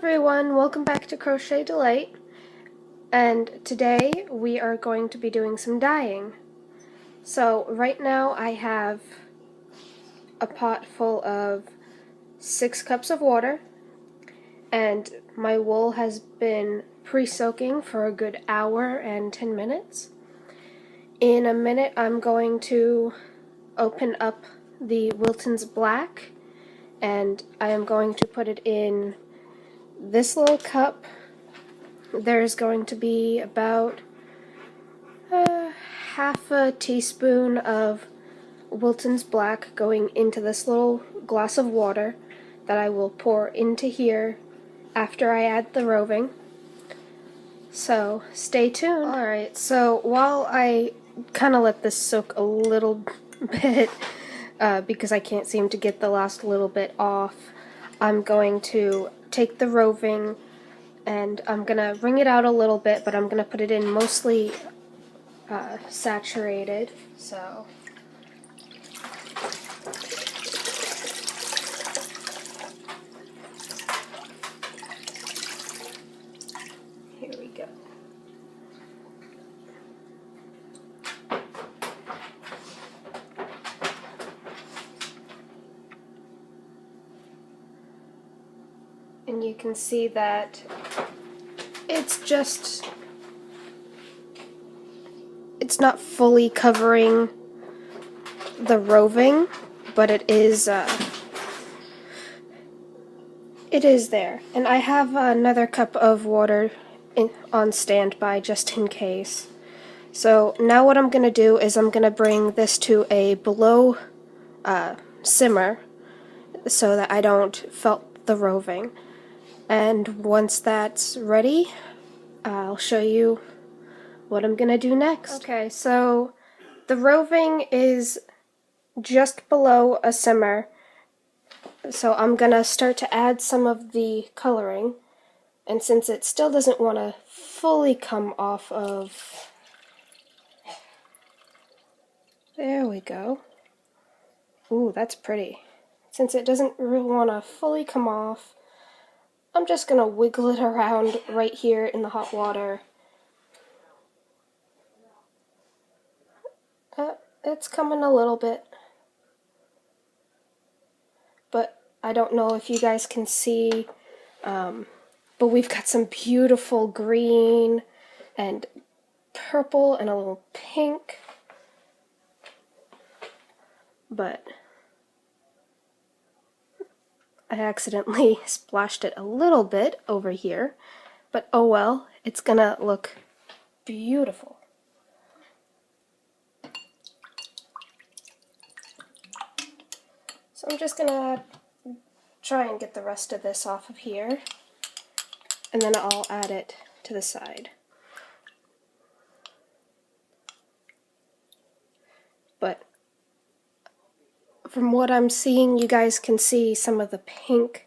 everyone, welcome back to Crochet Delight, and today we are going to be doing some dyeing. So right now I have a pot full of 6 cups of water, and my wool has been pre-soaking for a good hour and 10 minutes. In a minute I'm going to open up the Wiltons black, and I am going to put it in this little cup. There's going to be about half a teaspoon of Wilton's black going into this little glass of water that I will pour into here after I add the roving. So stay tuned. Alright, so while I kind of let this soak a little bit because I can't seem to get the last little bit off, I'm going to take the roving and I'm gonna wring it out a little bit, but I'm gonna put it in mostly saturated. So here we go. And you can see that it's not fully covering the roving, but it is there. And I have another cup of water on standby just in case. So now what I'm going to do is I'm going to bring this to a below simmer so that I don't felt the roving. And once that's ready, I'll show you what I'm gonna do next. Okay, so the roving is just below a simmer, so I'm gonna start to add some of the coloring, and since it still doesn't want to fully come off of, there we go. Ooh, that's pretty. Since it doesn't really want to fully come off, I'm just going to wiggle it around right here in the hot water. It's coming a little bit, but I don't know if you guys can see, but we've got some beautiful green and purple and a little pink, but I accidentally splashed it a little bit over here, but oh well, it's gonna look beautiful. So I'm just gonna try and get the rest of this off of here, and then I'll add it to the side. But from what I'm seeing, you guys can see some of the pink.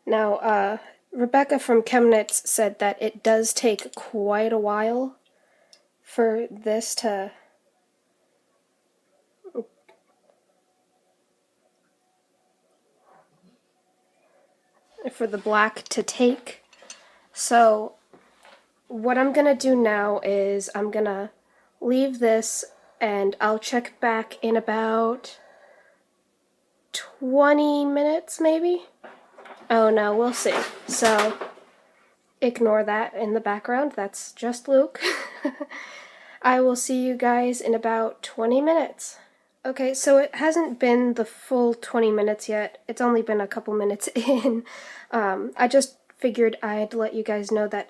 Now, Rebecca from Chemnitz said that it does take quite a while for this to the black to take. So what I'm gonna do now is I'm gonna leave this, and I'll check back in about 20 minutes maybe. Oh no, we'll see. So ignore that in the background, that's just Luke. I will see you guys in about 20 minutes. Okay, so it hasn't been the full 20 minutes yet. It's only been a couple minutes in. I just figured I'd let you guys know that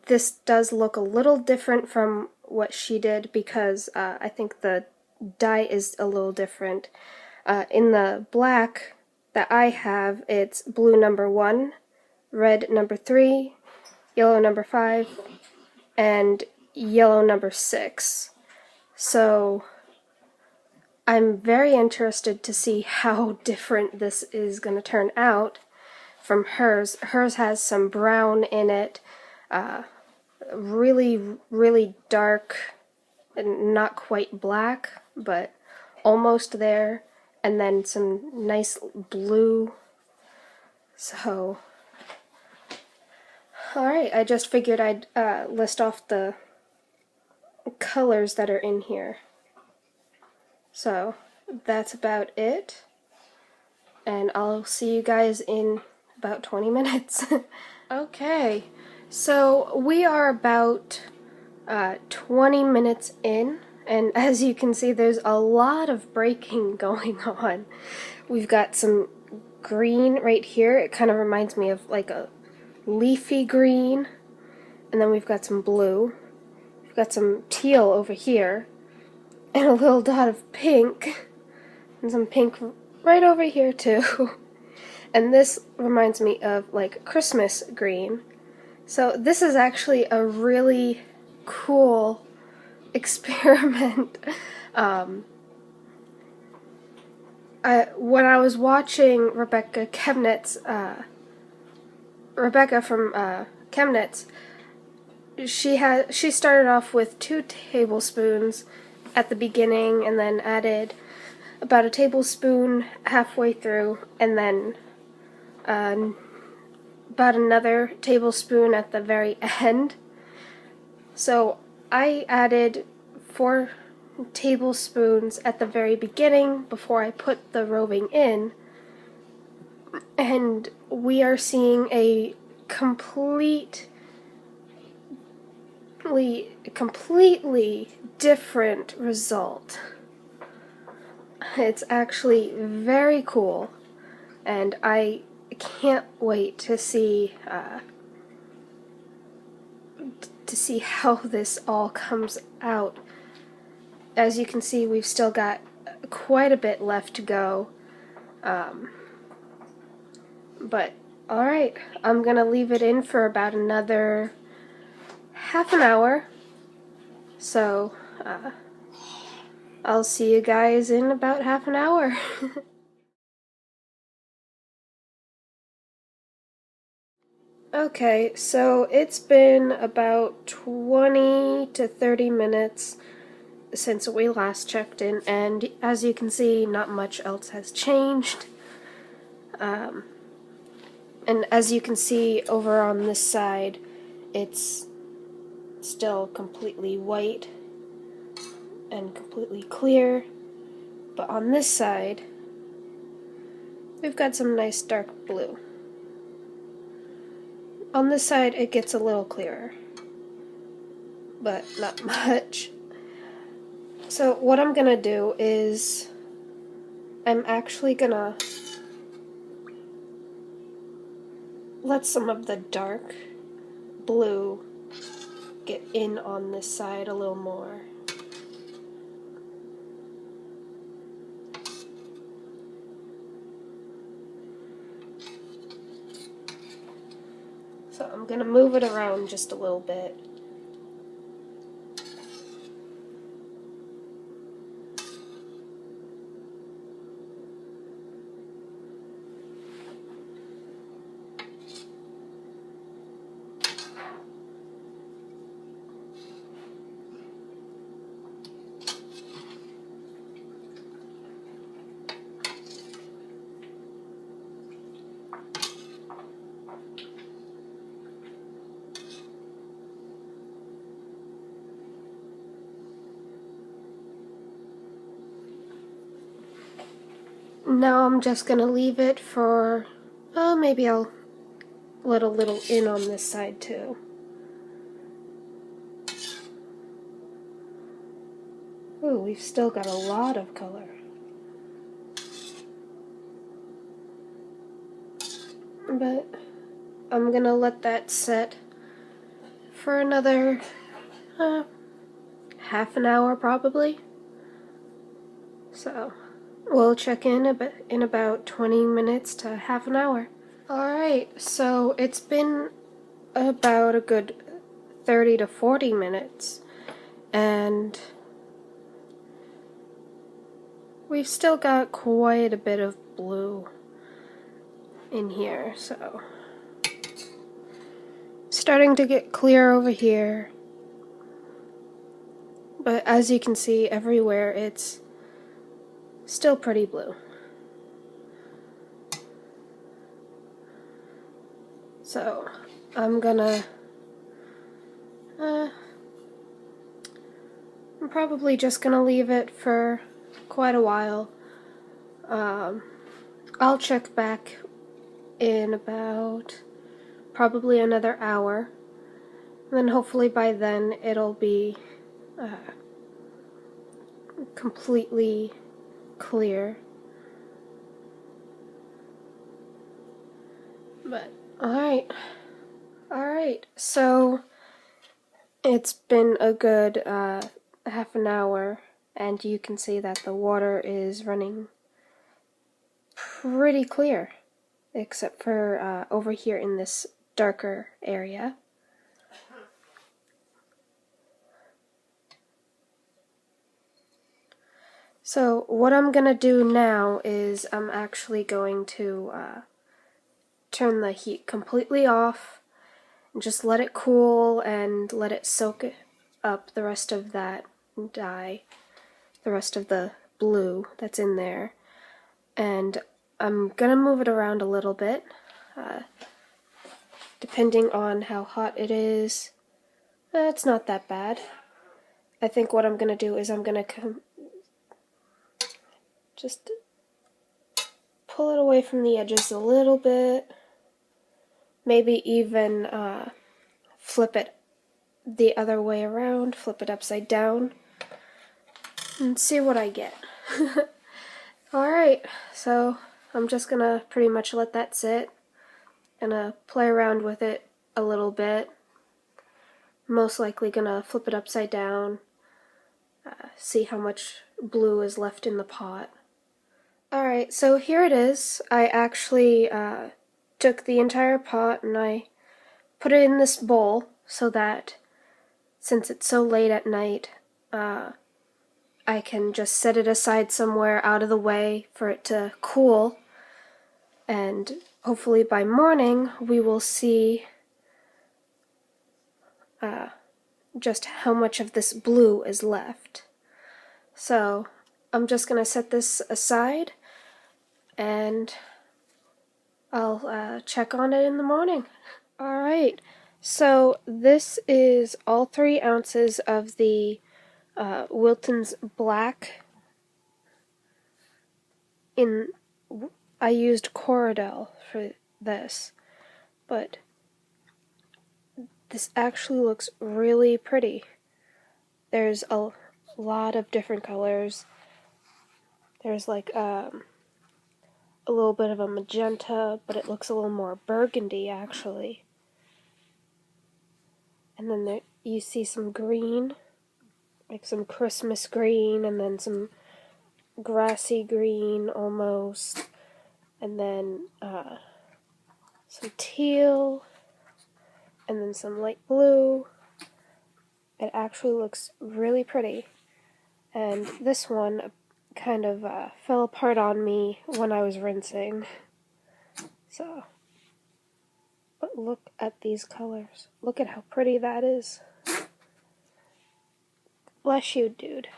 this does look a little different from what she did because I think the dye is a little different. In the black that I have, it's blue number 1, red number 3, yellow number 5, and yellow number 6. So I'm very interested to see how different this is going to turn out from hers. Hers has some brown in it, really, really dark, and not quite black, but almost there, and then some nice blue. So, alright, I just figured I'd list off the colors that are in here. So, that's about it. And I'll see you guys in about 20 minutes. Okay, so we are about 20 minutes in, and as you can see, there's a lot of breaking going on. We've got some green right here. It kind of reminds me of like a leafy green. And then we've got some blue. We've got some teal over here. And a little dot of pink. And some pink right over here too. And this reminds me of like Christmas green. So this is actually a really cool experiment. When I was watching Rebecca from Chemnitz, she started off with 2 tablespoons at the beginning, and then added about a tablespoon halfway through, and then about another tablespoon at the very end. So I added 4 tablespoons at the very beginning before I put the roving in, and we are seeing a completely different result. It's actually very cool, and I can't wait to see how this all comes out. As you can see, we've still got quite a bit left to go. But alright, I'm gonna leave it in for about another half an hour. So I'll see you guys in about half an hour. Okay, so it's been about 20 to 30 minutes since we last checked in, and as you can see, not much else has changed. And as you can see over on this side, it's still completely white and completely clear, but on this side, we've got some nice dark blue. On this side, it gets a little clearer, but not much. So what I'm gonna do is I'm actually gonna let some of the dark blue get in on this side a little more. So I'm gonna move it around just a little bit. Now I'm just gonna leave it for, maybe I'll let a little in on this side too. Ooh, we've still got a lot of color. But I'm gonna let that set for another half an hour probably. So we'll check in about 20 minutes to half an hour. Alright, so it's been about a good 30 to 40 minutes, and we've still got quite a bit of blue in here, so starting to get clear over here, but as you can see everywhere it's still pretty blue. So I'm gonna I'm probably just gonna leave it for quite a while. I'll check back in about probably another hour, and then hopefully by then it'll be completely clear. But alright, so it's been a good half an hour, and you can see that the water is running pretty clear, except for over here in this darker area. So what I'm gonna do now is I'm actually going to turn the heat completely off and just let it cool and let it soak up the rest of that dye, the rest of the blue that's in there. And I'm gonna move it around a little bit, depending on how hot it is. It's not that bad. I think what I'm gonna do is I'm gonna just pull it away from the edges a little bit, maybe even flip it the other way around, flip it upside down, and see what I get. Alright, so I'm just gonna pretty much let that sit. Gonna play around with it a little bit. Most likely gonna flip it upside down, see how much blue is left in the pot. Alright, so here it is. I actually took the entire pot and I put it in this bowl so that since it's so late at night, I can just set it aside somewhere out of the way for it to cool, and hopefully by morning we will see just how much of this blue is left. So I'm just going to set this aside and I'll check on it in the morning. Alright, so this is all 3 ounces of the Wiltons black. I used Corriedale for this, but this actually looks really pretty. There's a lot of different colors. There's like a little bit of a magenta, but it looks a little more burgundy actually. And then there, you see some green, like some Christmas green, and then some grassy green almost, and then some teal, and then some light blue. It actually looks really pretty. And this one kind of fell apart on me when I was rinsing. So, but look at these colors. Look at how pretty that is. Bless you, dude.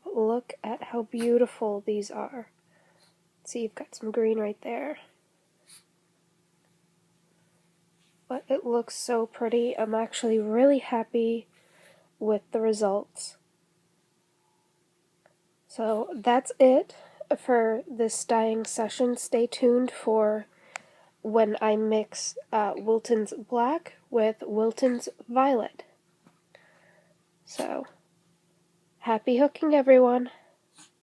But look at how beautiful these are. See, you've got some green right there. But it looks so pretty. I'm actually really happy with the results. So that's it for this dyeing session. Stay tuned for when I mix Wilton's black with Wilton's violet. So, happy hooking, everyone!